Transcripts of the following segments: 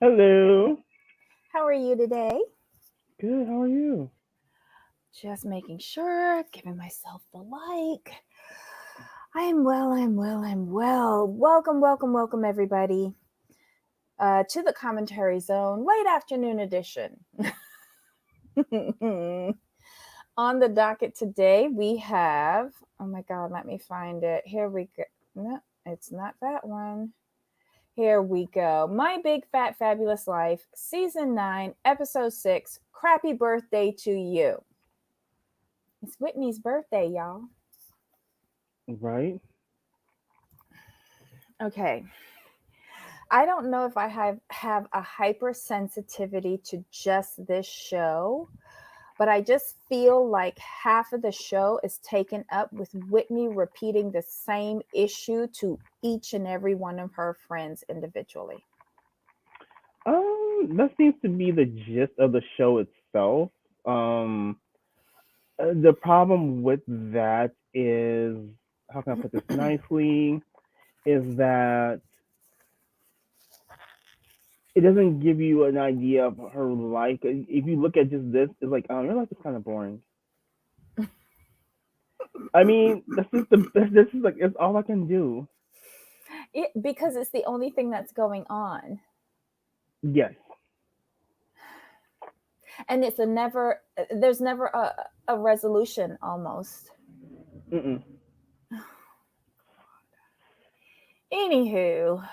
Hello. How are you today? Good. How are you? Just making sure, giving myself the like. I am well, I'm well, I'm well. Welcome, welcome, welcome, everybody, to the commentary zone, late afternoon edition. On the docket today, we have, oh my God, let me find it. Here we go. No, it's not that one. Here we go. My Big Fat Fabulous Life, Season 9, Episode 6, Crappy Birthday to You. It's Whitney's birthday, y'all. Right. Okay. I don't know if I have a hypersensitivity to just this show, but I just feel like half of the show is taken up with Whitney repeating the same issue to each and every one of her friends individually. That seems to be the gist of the show itself. Um, the problem with that is, how can I put this nicely? Is that it doesn't give you an idea of her life. If you look at just this, it's like, your life is kind of boring. I mean, this is like it's all I can do. Because it's the only thing that's going on. Yes. And it's a never there's never a resolution almost. Mm-mm. Anywho,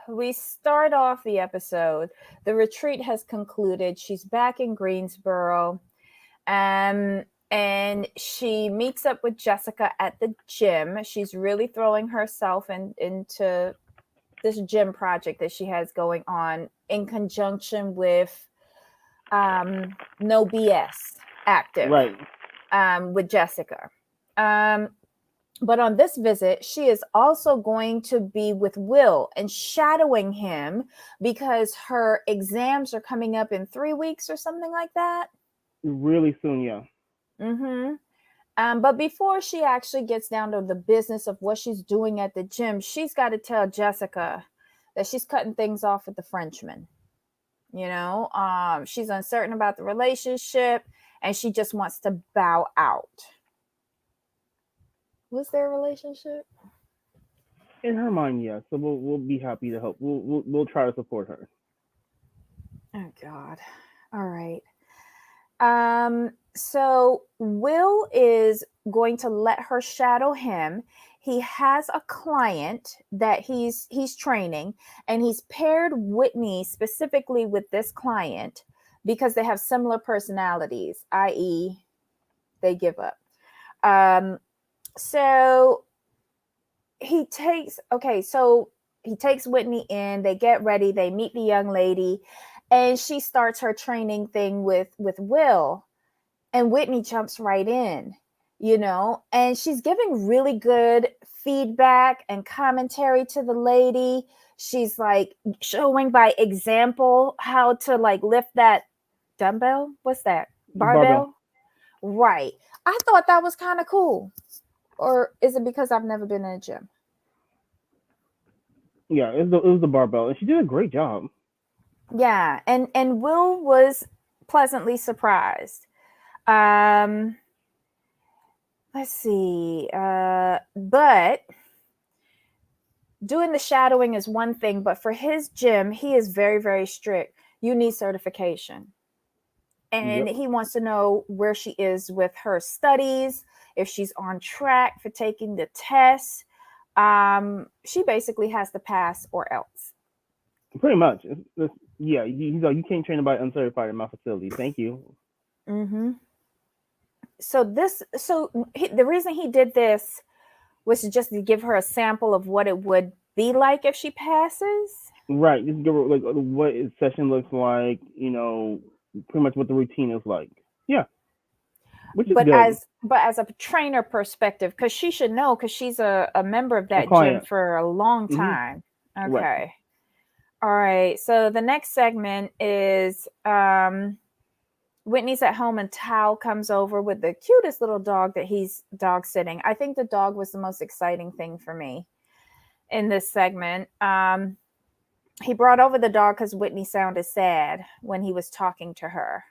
we start off the episode. The retreat has concluded. She's back in Greensboro. And she meets up with Jessica at the gym. She's really throwing herself into this gym project that she has going on in conjunction with No BS Active Right. with Jessica. Um, but on this visit, she is also going to be with Will and shadowing him because her exams are coming up in 3 weeks or something like that. Really soon, yeah. Mm-hmm. But before she actually gets down to the business of what she's doing at the gym, she's got to tell Jessica that she's cutting things off with the Frenchman. She's uncertain about the relationship and she just wants to bow out. Was there a relationship? In her mind, yes. So we'll be happy to help. We'll try to support her. Oh God. All right. So Will is going to let her shadow him. He has a client that he's training, and he's paired Whitney specifically with this client because they have similar personalities, i.e., they give up. Um, so he takes Whitney in, they get ready, they meet the young lady, and she starts her training thing with Will, and Whitney jumps right in, and she's giving really good feedback and commentary to the lady. She's like showing by example how to like lift that dumbbell. What's that? Barbell. Barbell? Right. I thought that was kind of cool. Or is it because I've never been in a gym? Yeah, it was the barbell, and she did a great job. Yeah, and Will was pleasantly surprised. Um, let's see. But doing the shadowing is one thing, but for his gym, he is very, very strict. You need certification. And Yep. he wants to know where she is with her studies, if she's on track for taking the test. She basically has to pass or else. Pretty much. Yeah, he's like, you can't train anybody uncertified in my facility. Thank you. Mm-hmm. The reason he did this was just to give her a sample of what it would be like if she passes. Right. Just give her like what his session looks like. Pretty much what the routine is like. Yeah, which is But good. as a trainer perspective, because she should know, because she's a member of A that gym client. for a long Hmm. time. Right. Okay. All right. So the next segment is Whitney's at home and Tal comes over with the cutest little dog that he's dog sitting. I think the dog was the most exciting thing for me in this segment. he brought over the dog because Whitney sounded sad when he was talking to her.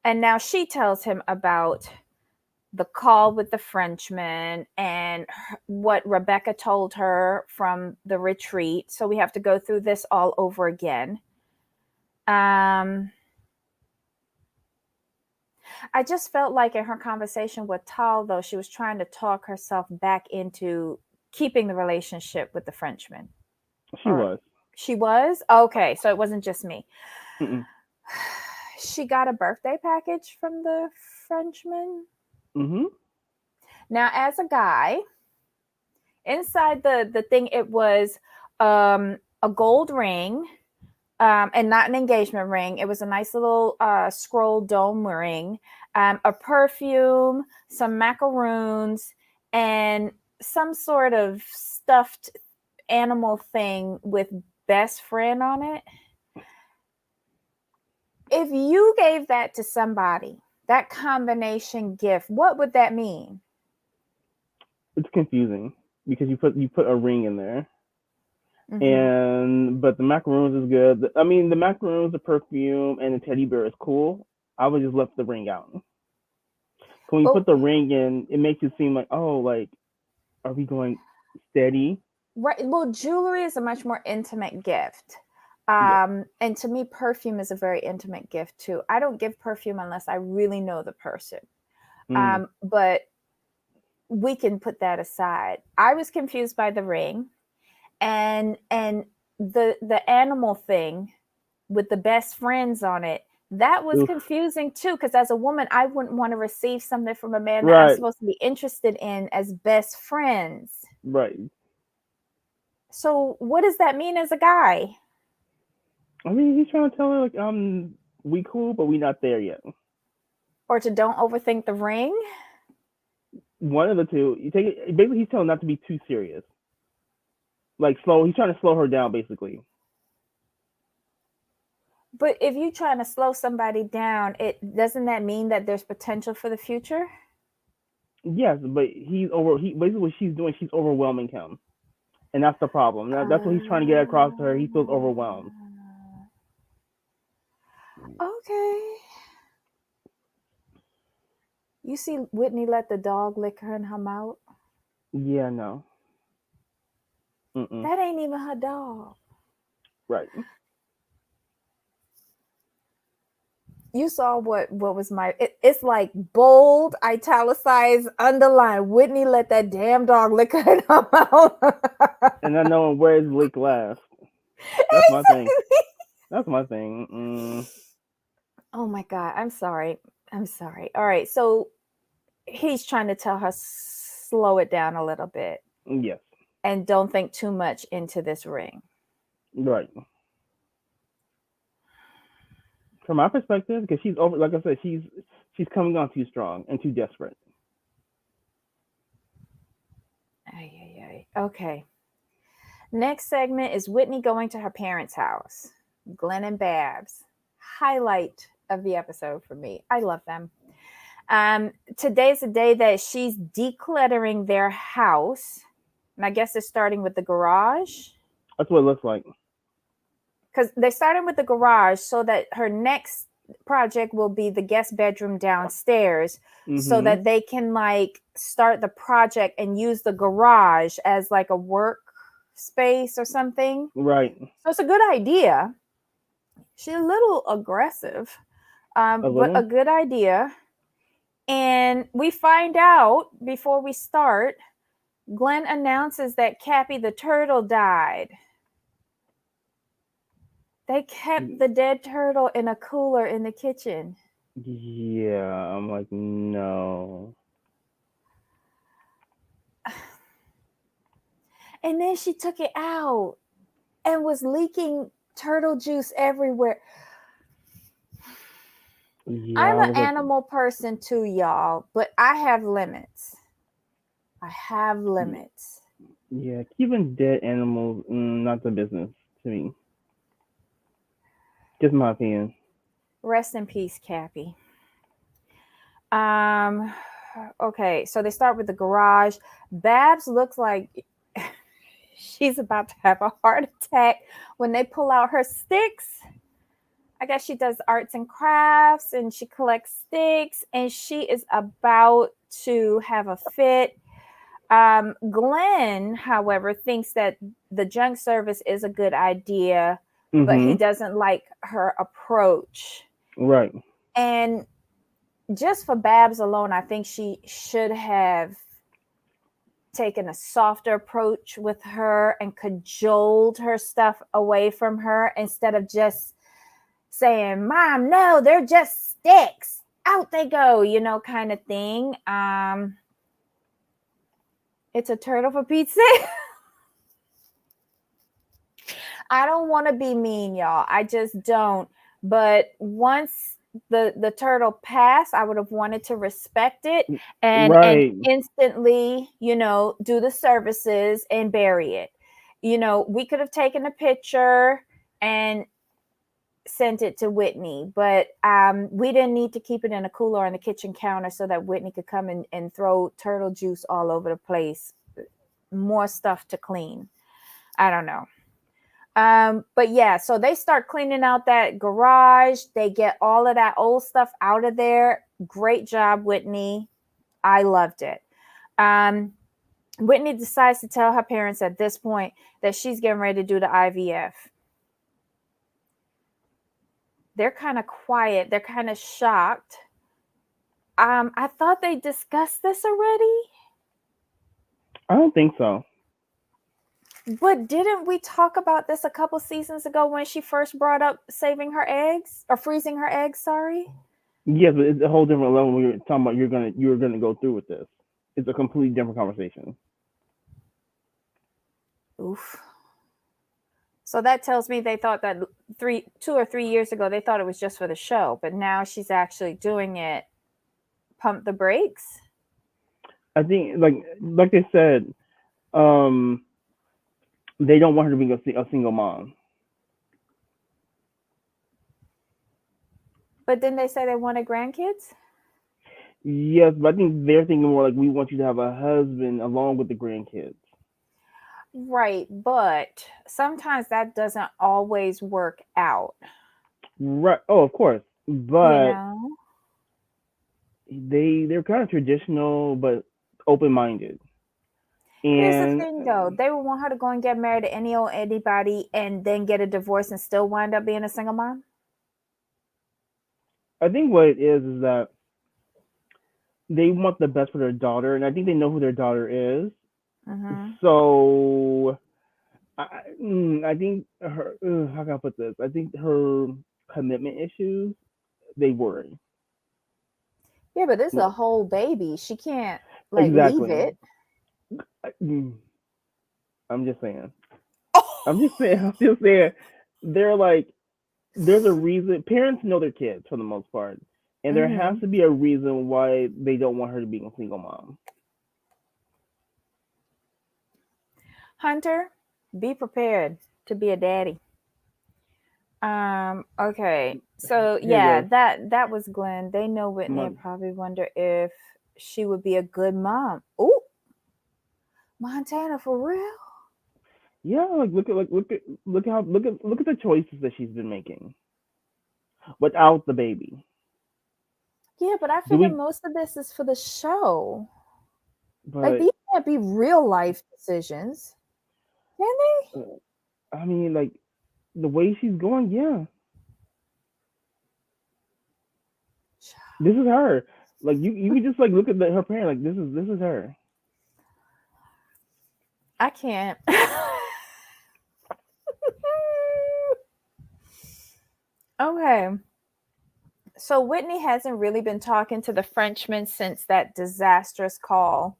And now she tells him about the call with the Frenchman and what Rebecca told her from the retreat. So we have to go through this all over again. I just felt like in her conversation with Tal, though, she was trying to talk herself back into keeping the relationship with the Frenchman. She was. She was? Okay, so it wasn't just me. Mm-mm. She got a birthday package from the Frenchman. Mm-hmm. Now, as a guy, inside the thing, it was a gold ring, and not an engagement ring. It was a nice little scroll dome ring, a perfume, some macaroons, and some sort of stuffed animal thing with best friend on it. If you gave that to somebody, that combination gift, what would that mean? It's confusing because you put a ring in there. Mm-hmm. But the macaroons is good. I mean, the macaroons, the perfume, and the teddy bear is cool. I would just left the ring out. When you put the ring in, it makes it seem like, oh, like, are we going steady? Right. Well, jewelry is a much more intimate gift. And to me, perfume is a very intimate gift too. I don't give perfume unless I really know the person. But we can put that aside. I was confused by the ring and the animal thing with the best friends on it. That was confusing too, because as a woman, I wouldn't want to receive something from a man that I'm supposed to be interested in as best friends. Right. So what does that mean as a guy? I mean, he's trying to tell her, like, we cool, but we not there yet. Or to don't overthink the ring? One of the two. You take it, basically, he's telling her not to be too serious. Like, he's trying to slow her down, basically. But if you're trying to slow somebody down, doesn't that mean that there's potential for the future? Yes, but basically what she's doing, she's overwhelming him. And that's the problem. That's what he's trying to get across to her. He feels overwhelmed. Okay. You see Whitney let the dog lick her in her mouth? Yeah, no. That ain't even her dog. Right. You saw what was it's like bold, italicized, underlined. Whitney let that damn dog lick her in her mouth. And not knowing where his lick last. That's my thing. That's my thing. Oh my God. I'm sorry. All right. So he's trying to tell her, slow it down a little bit. Yes. And don't think too much into this ring. Right. From my perspective, because she's over, like I said, she's coming on too strong and too desperate. Okay. Next segment is Whitney going to her parents' house. Glenn and Babs. Highlight of the episode for me. I love them. Today's the day that she's decluttering their house. And I guess they're starting with the garage. That's what it looks like. Because they're starting with the garage so that her next project will be the guest bedroom downstairs, so that they can like start the project and use the garage as like a work space or something. Right. So it's a good idea. She's a little aggressive, but a good idea. And we find out before we start, Glenn announces that Cappy the turtle died. They kept the dead turtle in a cooler in the kitchen. Yeah, I'm like, no. And then she took it out and was leaking turtle juice everywhere. Yeah, I'm an animal person too, y'all, but I have limits. Yeah, keeping dead animals, not the business to me. Just my opinion. Rest in peace, Cappy. Okay, so they start with the garage. Babs looks like she's about to have a heart attack when they pull out her sticks. I guess she does arts and crafts and she collects sticks and she is about to have a fit. Glenn, however, thinks that the junk service is a good idea, but he Mm-hmm. doesn't like her approach. Right. And just for Babs alone, I think she should have taken a softer approach with her and cajoled her stuff away from her instead of just saying, Mom, no, they're just sticks. Out they go, kind of thing. It's a turtle for Pete's sake. I don't want to be mean, y'all. I just don't. But once the turtle passed, I would have wanted to respect it and Right. instantly, do the services and bury it. We could have taken a picture and sent it to Whitney, but we didn't need to keep it in a cooler on the kitchen counter so that Whitney could come and throw turtle juice all over the place. More stuff to clean. I don't know. But yeah, so they start cleaning out that garage. They get all of that old stuff out of there. Great job, Whitney. I loved it. Whitney decides to tell her parents at this point that she's getting ready to do the IVF. They're kind of quiet. They're kind of shocked. I thought they discussed this already. I don't think so. But didn't we talk about this a couple seasons ago when she first brought up saving her eggs or freezing her eggs? Sorry. Yes, but it's a whole different level when you're talking about you're gonna go through with this. It's a completely different conversation. Oof. So that tells me they thought that 2 or 3 years ago they thought it was just for the show, but now she's actually doing it. Pump the brakes. I think like they said, they don't want her to be a single mom. But didn't they say they wanted grandkids? Yes, but I think they're thinking more like we want you to have a husband along with the grandkids. Right, but sometimes that doesn't always work out. Right. Oh, of course. You But know? they're kind of traditional but open minded. Here's the And thing though, they would want her to go and get married to anybody and then get a divorce and still wind up being a single mom. I think what it is that they want the best for their daughter, and I think they know who their daughter is. Mm-hmm. So I think her how can I put this? I think her commitment issues they worry. Yeah, but this is a whole baby. She can't leave Exactly. it. I'm just saying. I'm just saying. I'm just saying. They're like, there's a reason. Parents know their kids for the most part, and there has Mm-hmm. to be a reason why they don't want her to be a single mom. Hunter, be prepared to be a daddy. Okay. So Here yeah, goes. that was Glenn. They know Whitney and Mon- probably wonder if she would be a good mom. Oh, Montana for real? yeah, like look at the choices that she's been making without the baby. Yeah, but I Do figure we? most of this is for the show. Like But these can't be real life decisions, can they? I mean, like the way she's going, yeah, this is her. Like you can just like look at her parent. Like this is her. I can't. Okay. So Whitney hasn't really been talking to the Frenchman since that disastrous call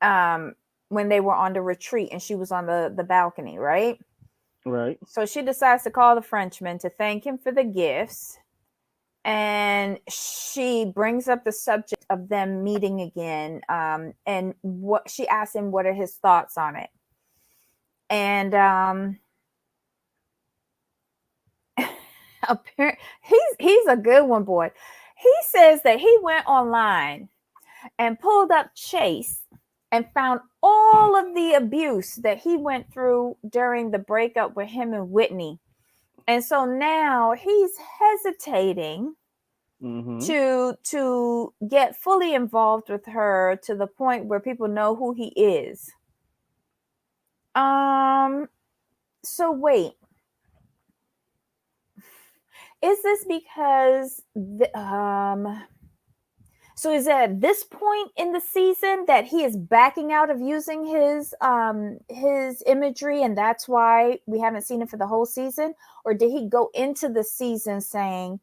when they were on the retreat and she was on the balcony, right? Right. So she decides to call the Frenchman to thank him for the gifts. And she brings up the subject of them meeting again. And what she asks him, what are his thoughts on it? And apparently he's a good one, boy. He says that he went online and pulled up Chase and found all of the abuse that he went through during the breakup with him and Whitney. And so now he's hesitating Mm-hmm. to get fully involved with her to the point where people know who he is. So wait. Is this because so is it at this point in the season that he is backing out of using his imagery, and that's why we haven't seen it for the whole season? Or did he go into the season saying,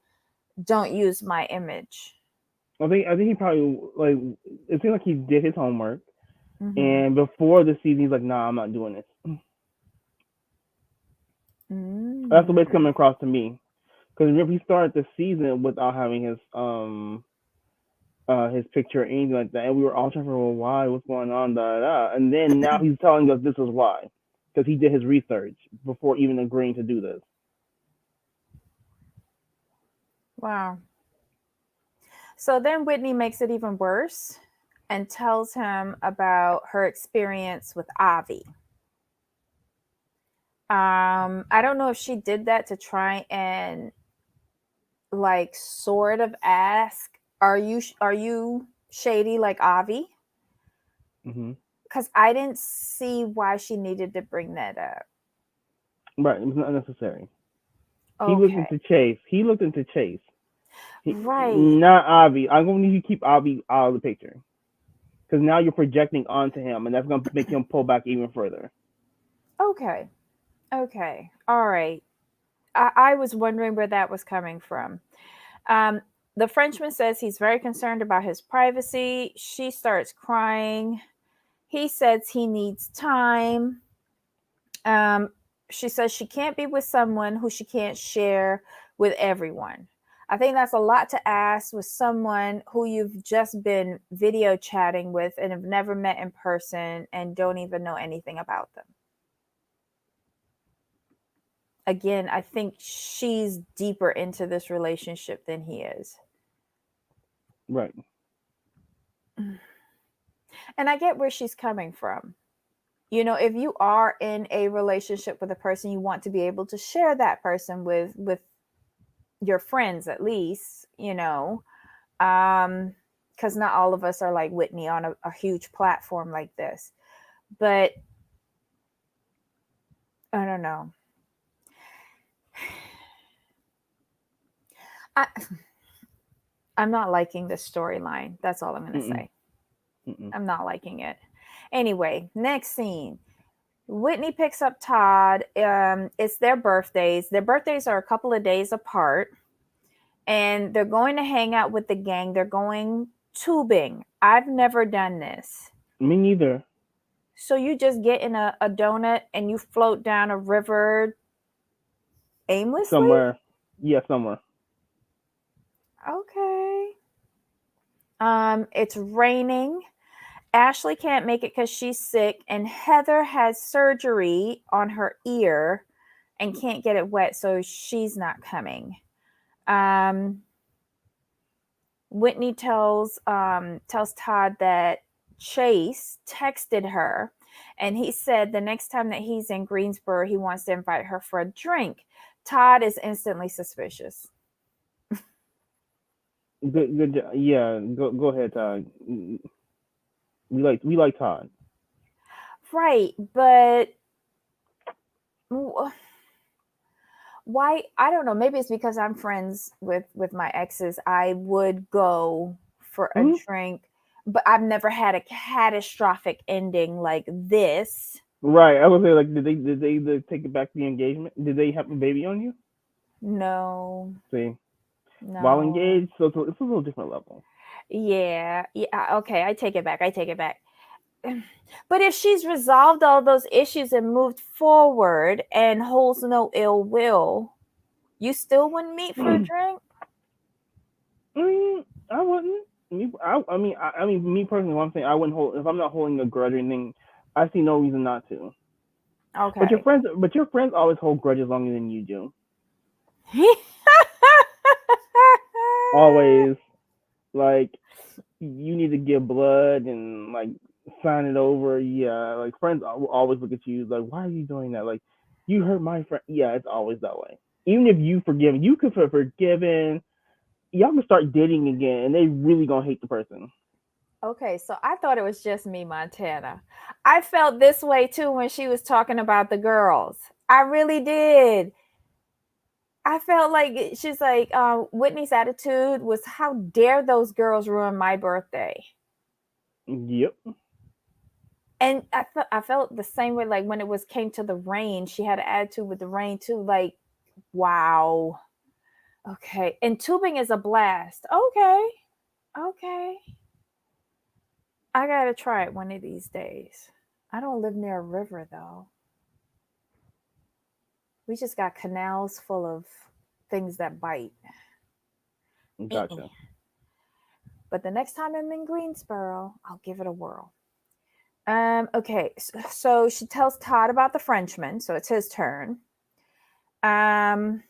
"Don't use my image"? I think he probably like it seemed like he did his homework, Mm-hmm. and before the season, he's like, "Nah, I'm not doing this." That's the way it's coming across to me. Because remember, he started the season without having his picture or anything like that, and we were all trying to figure, well, why, what's going on, da da. And then now he's telling us this is why, because he did his research before even agreeing to do this. Wow. So then Whitney makes it even worse and tells him about her experience with Avi. I don't know if she did that to try and like sort of ask, are you shady like Avi? Mm-hmm. Because I didn't see why she needed to bring that up. Right, it was not necessary. He looked Okay. into Chase. Right. Not Avi. I'm going to need you to keep Avi out of the picture, because now you're projecting onto him, and that's going to make him pull back even further. Okay. Okay. All right. I was wondering where that was coming from. Um, the Frenchman says he's very concerned about his privacy. She starts crying. He says he needs time. Um, she says she can't be with someone who she can't share with everyone. I think that's a lot to ask with someone who you've just been video chatting with and have never met in person and don't even know anything about them. Again, I think she's deeper into this relationship than he is. Right. And I get where she's coming from. You know, if you are in a relationship with a person, you want to be able to share that person with your friends at least, you know. Because not all of us are like Whitney on a huge platform like this. But I don't know. I I'm not liking this storyline. That's all I'm gonna Mm-mm. say. Mm-mm. I'm not liking it. Anyway, next scene. Whitney picks up Todd. It's their birthdays. Their birthdays are a couple of days apart, and they're going to hang out with the gang. They're going tubing. I've never done this. Me neither. So you just get in a donut and you float down a river aimlessly? Somewhere. Yeah, somewhere. Okay. It's raining. Ashley can't make it because she's sick, and Heather has surgery on her ear and can't get it wet, so she's not coming. Um, Whitney tells Todd that Chase texted her, and he said the next time that he's in Greensboro, he wants to invite her for a drink. Todd is instantly suspicious. Good. Yeah, go ahead, Todd. We like Todd. Right, but why? I don't know. Maybe it's because I'm friends with my exes. I would go for a Hmm? drink, but I've never had a catastrophic ending like this. Right. I was say, like, did they take it back the engagement? Did they have a baby on you? No, See, while no. engaged, so it's a little different level. Yeah, yeah. Okay, I take it back. I take it back. But if she's resolved all those issues and moved forward and holds no ill will, you still wouldn't meet for a drink? I mean, I wouldn't. Me personally, what I'm saying, I wouldn't hold if I'm not holding a grudge or anything. I see no reason not to. Okay. But your friends always hold grudges longer than you do. Always, like, you need to give blood and like sign it over. Yeah, like friends will always look at you like, why are you doing that? Like, you hurt my friend. Yeah, it's always that way. Even if you forgive, you could have forgiven. Y'all can start dating again, and they really gonna hate the person. Okay, so I thought it was just me, Montana. I felt this way too when she was talking about the girls. I really did. I felt like she's like, Whitney's attitude was, how dare those girls ruin my birthday? Yep. And I felt the same way like when it was came to the rain, she had an attitude with the rain too. Like, wow. Okay. And tubing is a blast. Okay. Okay. I gotta try it one of these days. I don't live near a river though. We just got canals full of things that bite. Gotcha. But the next time I'm in Greensboro, I'll give it a whirl. Okay, so she tells Todd about the Frenchman, so it's his turn. And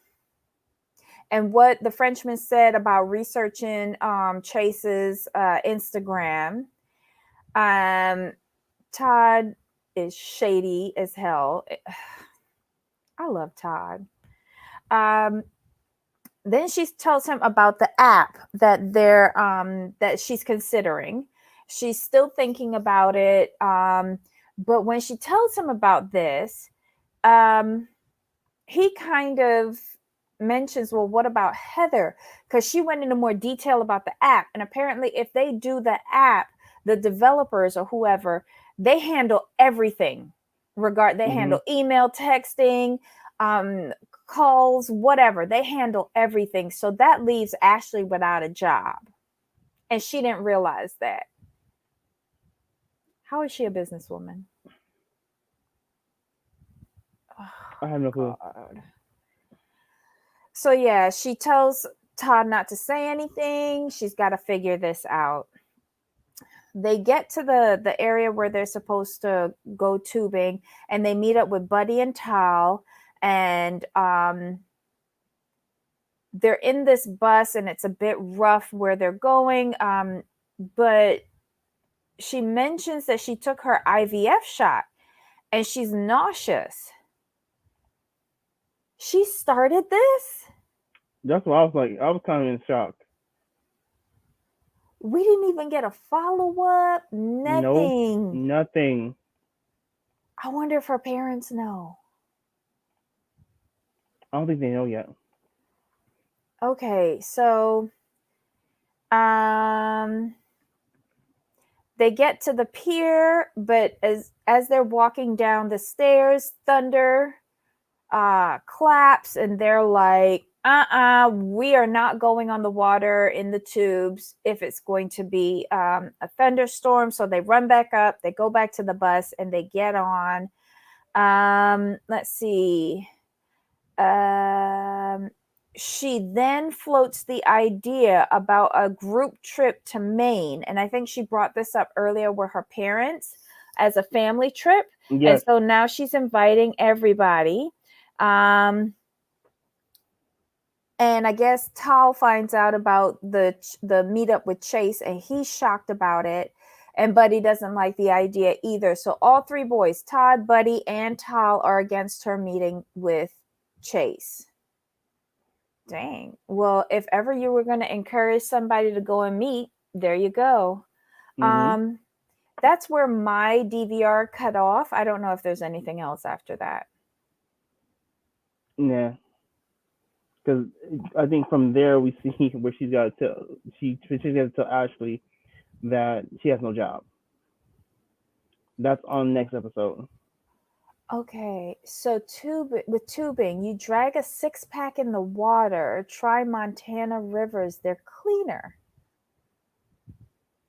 what the Frenchman said about researching Chase's Instagram. Todd is shady as hell. I love Todd. Then she tells him about the app that that she's considering. She's still thinking about it. But when she tells him about this, he kind of mentions, well, what about Heather? Because she went into more detail about the app. And apparently, if they do the app, the developers or whoever, they handle everything. They handle email, texting, calls, whatever. They handle everything. So that leaves Ashley without a job. And she didn't realize that. How is she a businesswoman? Oh, I have no clue. God. So yeah, she tells Todd not to say anything. She's got to figure this out. They get to the area where they're supposed to go tubing, and they meet up with Buddy and Tal, and they're in this bus, and it's a bit rough where they're going. But she mentions that she took her IVF shot, and she's nauseous. She started this? That's what I was like. I was kind of in shock. We didn't even get a follow-up. Nope, Nothing. nothing. I wonder if her parents know. I don't think they know yet. Okay, so they get to the pier, but as they're walking down the stairs, thunder claps, and they're like, we are not going on the water in the tubes if it's going to be a thunderstorm. So they run back up, they go back to the bus, and they get on. Let's see. She then floats the idea about a group trip to Maine. And I think she brought this up earlier with her parents as a family trip. Yes. And so now she's inviting everybody. And I guess Tal finds out about the meetup with Chase, and he's shocked about it. And Buddy doesn't like the idea either. So all three boys, Todd, Buddy, and Tal, are against her meeting with Chase. Dang. Well, if ever you were going to encourage somebody to go and meet, there you go. That's where my DVR cut off. I don't know if there's anything else after that. Yeah. Because I think from there we see where she's got to tell Ashley that she has no job. That's on next episode. Okay, so with tubing, you drag a 6-pack in the water. Try Montana rivers; they're cleaner.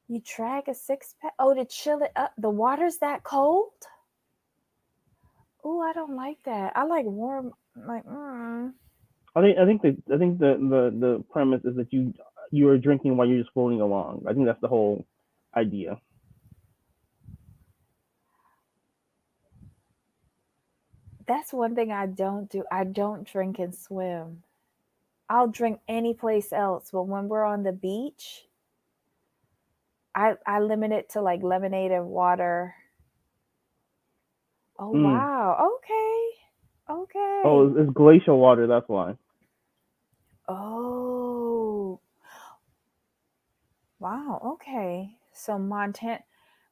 You drag a 6-pack. Oh, to chill it up. The water's that cold? Oh, I don't like that. I like warm. Like, I think the premise is that you are drinking while you're just floating along. I think that's the whole idea. That's one thing I don't do. I don't drink and swim. I'll drink any place else, but when we're on the beach, I limit it to like lemonade and water. Oh Mm. wow. Okay. Oh, Okay. it's glacial water. That's why. Oh wow. Okay. So Montana.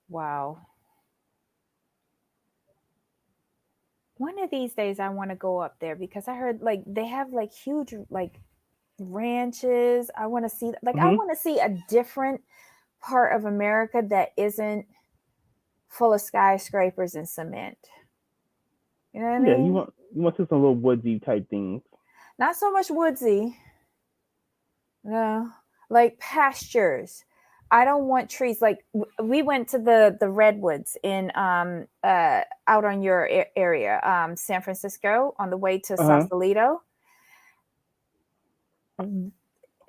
Wow. One of these days I want to go up there because I heard like they have like huge like ranches. I want to see like I Hmm. want to see a different part of America that isn't full of skyscrapers and cement. You know what I Yeah, mean? you want to see some little woodsy type things. Not so much woodsy. No, like pastures. I don't want trees. Like we went to the redwoods in out on your area, San Francisco, on the way to Uh huh. Sausalito.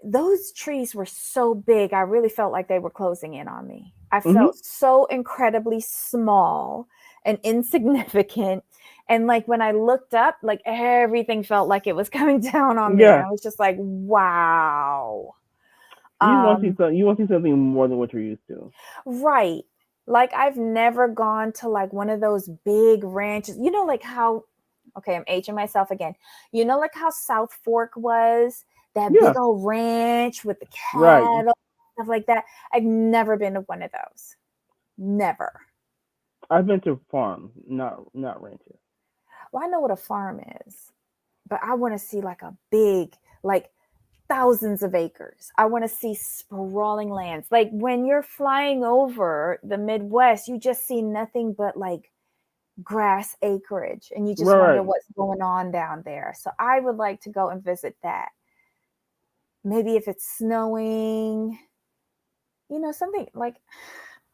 Those trees were so big, I really felt like they were closing in on me. I Hmm. felt so incredibly small and insignificant. And like when I looked up, like everything felt like it was coming down on me. And Yeah, I was just like, wow. you want to see Um, some. You want to see something more than what you're used to. right. Like I've never gone to like one of those big ranches. You know, like how okay, I'm aging myself again. You know, like how South Fork was that big Yeah, old ranch with the right. cattle, stuff like that. I've never been to one of those. Never. I've been to farms, not ranches. Well, I know what a farm is, but I want to see like a big, like thousands of acres. I want to see sprawling lands. Like when you're flying over the Midwest, you just see nothing but like grass acreage and you just wonder Right, what's going on down there. So I would like to go and visit that. Maybe if it's snowing, something like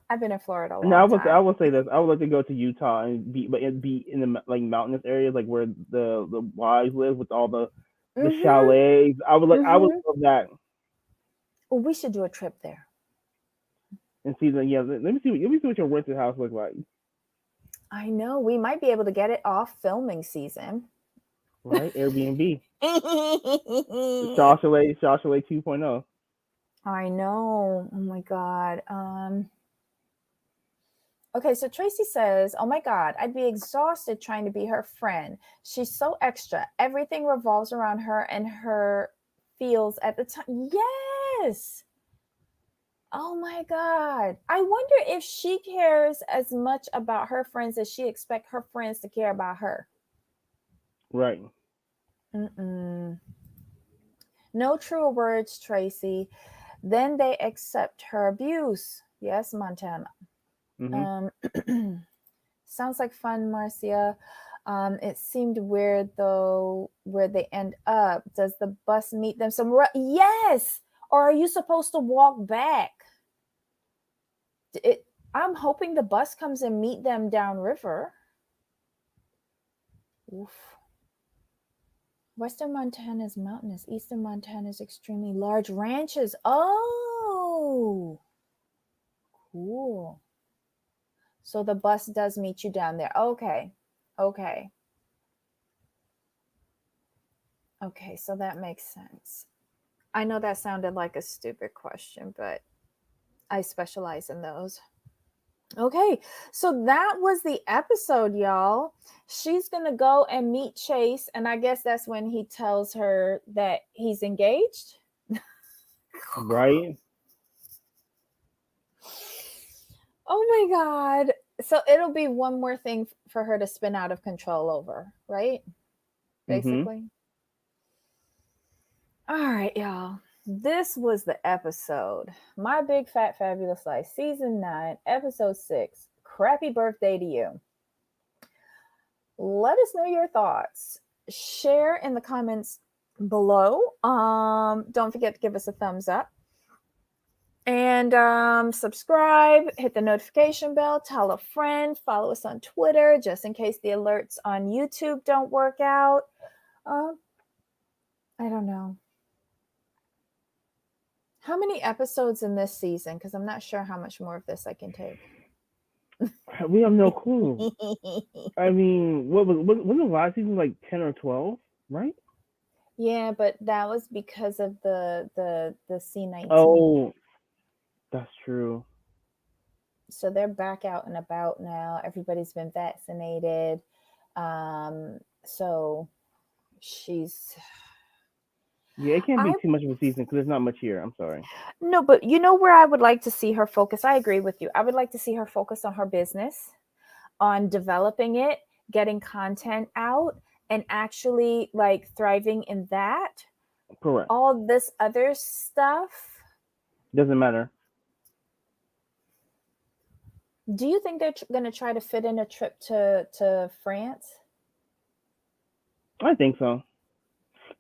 I've been in Florida a and I long was I time. will say this. I would like to go to Utah and be in the like mountainous areas, like where the wives live with all the Mhm. chalets. I would Mhm. love that Well, we should do a trip there. and see the yeah. Let me see what your rented house look like. I know we might be able to get it off filming season. Right, Airbnb, I Shaw Chalet 2.0. know. Oh my god. Okay, so Tracy says, "Oh my god, I'd be exhausted trying to be her friend. She's so extra. Everything revolves around her and her feels at the time." Yes. Oh my god. I wonder if she cares as much about her friends as she expects her friends to care about her. Right. Mm-mm. No truer words, Tracy. Then they accept her abuse. Yes, Montana. Mhm. Um, sounds like fun, Marcia. It seemed weird though where they end up. Does the bus meet them somewhere? Yes. Or are you supposed to walk back? It, I'm hoping the bus comes and meet them downriver. Oof. Western Montana is mountainous. Eastern Montana is extremely large ranches. Oh, cool. So the bus does meet you down there. Okay. Okay. Okay. So that makes sense. I know that sounded like a stupid question, but I specialize in those. Okay. So that was the episode, y'all. She's going to go and meet Chase. And I guess that's when he tells her that he's engaged. Right. Oh my God. So it'll be one more thing for her to spin out of control over, right? Mhm. Basically. All right, y'all. This was the episode. My Big Fat Fabulous Life, Season 9, Episode 6. Crappy Birthday to You. Let us know your thoughts. Share in the comments below. Don't forget to give us a thumbs up. And subscribe, hit the notification bell, tell a friend, follow us on Twitter just in case the alerts on YouTube don't work out. I don't know. How many episodes in this season? Because I'm not sure how much more of this I can take. We have no clue. I mean, was the last season like 10 or 12? Right. Yeah, but that was because of the C-19. Oh, that's true. So they're back out and about now. Everybody's been vaccinated. So she's Yeah, it can't be I too much of a season because there's not much here. I'm sorry. no, but you know where I would like to see her focus. I agree with you. I would like to see her focus on her business, on developing it, getting content out, and actually like thriving in that. Correct. All this other stuff, Doesn't matter. do you think they're going to try to fit in a trip to France? I think so.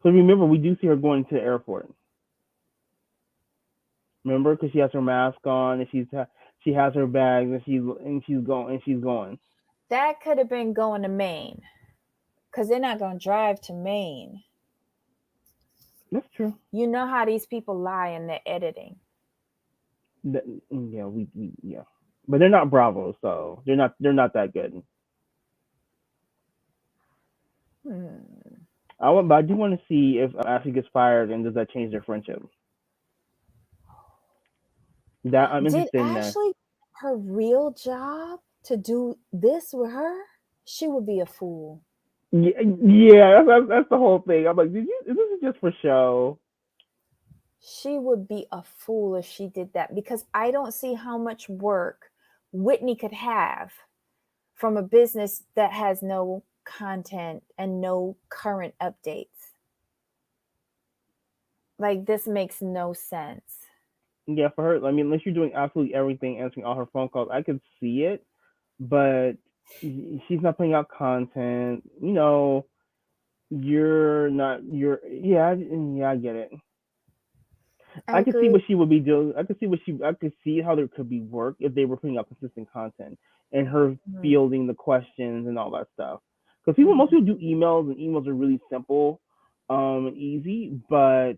So remember, we do see her going to the airport. Remember, because she has her mask on and she has her bags and she's going. That could have been going to Maine, because they're not going to drive to Maine. That's true. You know how these people lie in their editing. Yeah, yeah, but they're not Bravo, so they're not that good. Hmm. But I do want to see if Ashley gets fired and does that change their friendship. That I'm Did interested in that. Ashley her real job to do this with her? She would be a fool. Yeah, that's the whole thing. I'm like, this is just for show. She would be a fool if she did that, because I don't see how much work Whitney could have from a business that has no content and no current updates. Like, this makes no sense. Yeah, for her, I mean, unless you're doing absolutely everything, answering all her phone calls, I could see it, but she's not putting out content. You're not. Yeah, I get it. I I could see agree. what she would be doing. I could see how there could be work if they were putting out consistent content and her Mhm. fielding the questions and all that stuff. Because most Mhm. people do emails, and emails are really simple, and easy. But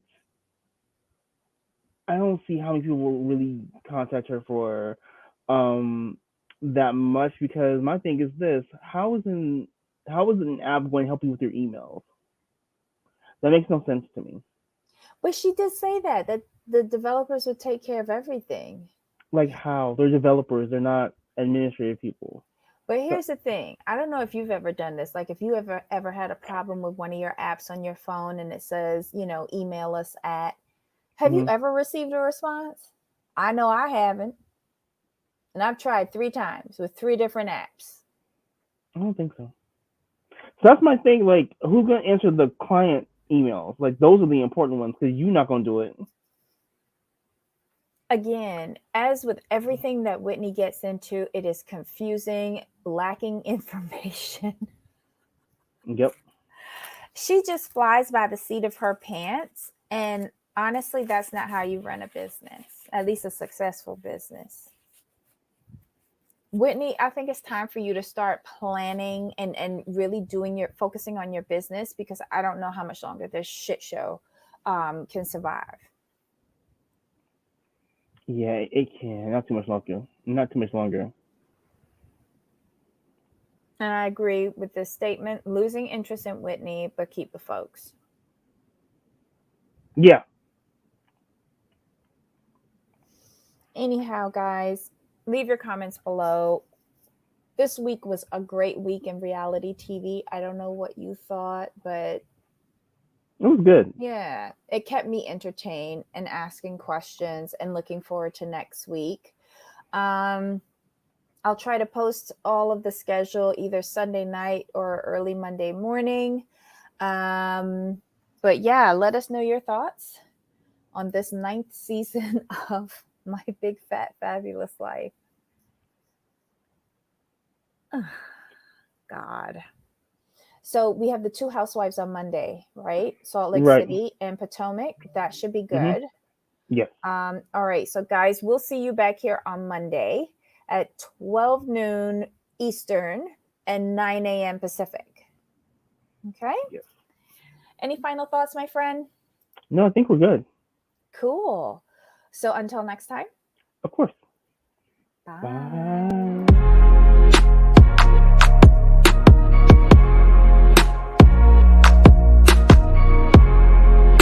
I don't see how many people will really contact her for, um, that much. Because my thing is this: how is an app going to help you with your emails? That makes no sense to me. But she did say that the developers would take care of everything. Like how? They're developers. They're not administrative people. But So, here's the thing. I don't know if you've ever done this. Like, if you ever had a problem with one of your apps on your phone and it says, email us at. Have you mhm. ever received a response? I know I haven't. And I've tried 3 times with 3 different apps. I don't think so. So that's my thing. Like, who's gonna answer the client emails? Like, those are the important ones because you're not gonna do it. Again, as with everything that Whitney gets into, it is confusing, lacking information. Yep. She just flies by the seat of her pants. And honestly, that's not how you run a business, at least a successful business. Whitney, I think it's time for you to start planning and really focusing on your business, because I don't know how much longer this shit show can survive. Yeah, it can. Not too much longer. Not too much longer. And I agree with this statement: losing interest in Whitney, but keep the folks. Yeah. Anyhow, guys, leave your comments below. This week was a great week in reality TV. I don't know what you thought, but It was good. yeah, it kept me entertained and asking questions and looking forward to next week. Um, I'll try to post all of the schedule either Sunday night or early Monday morning. Um, but yeah, let us know your thoughts on this 9th season of My Big Fat Fabulous Life. God. So we have the 2 housewives on Monday, right? Salt Lake Right. City and Potomac. That should be Mhm. good. Yes. All right. So, guys, we'll see you back here on Monday at 12 noon Eastern and 9 a.m. Pacific. Okay. Yes. Any final thoughts, my friend? No, I think we're good. Cool. So, until next time, Of course. bye. Bye.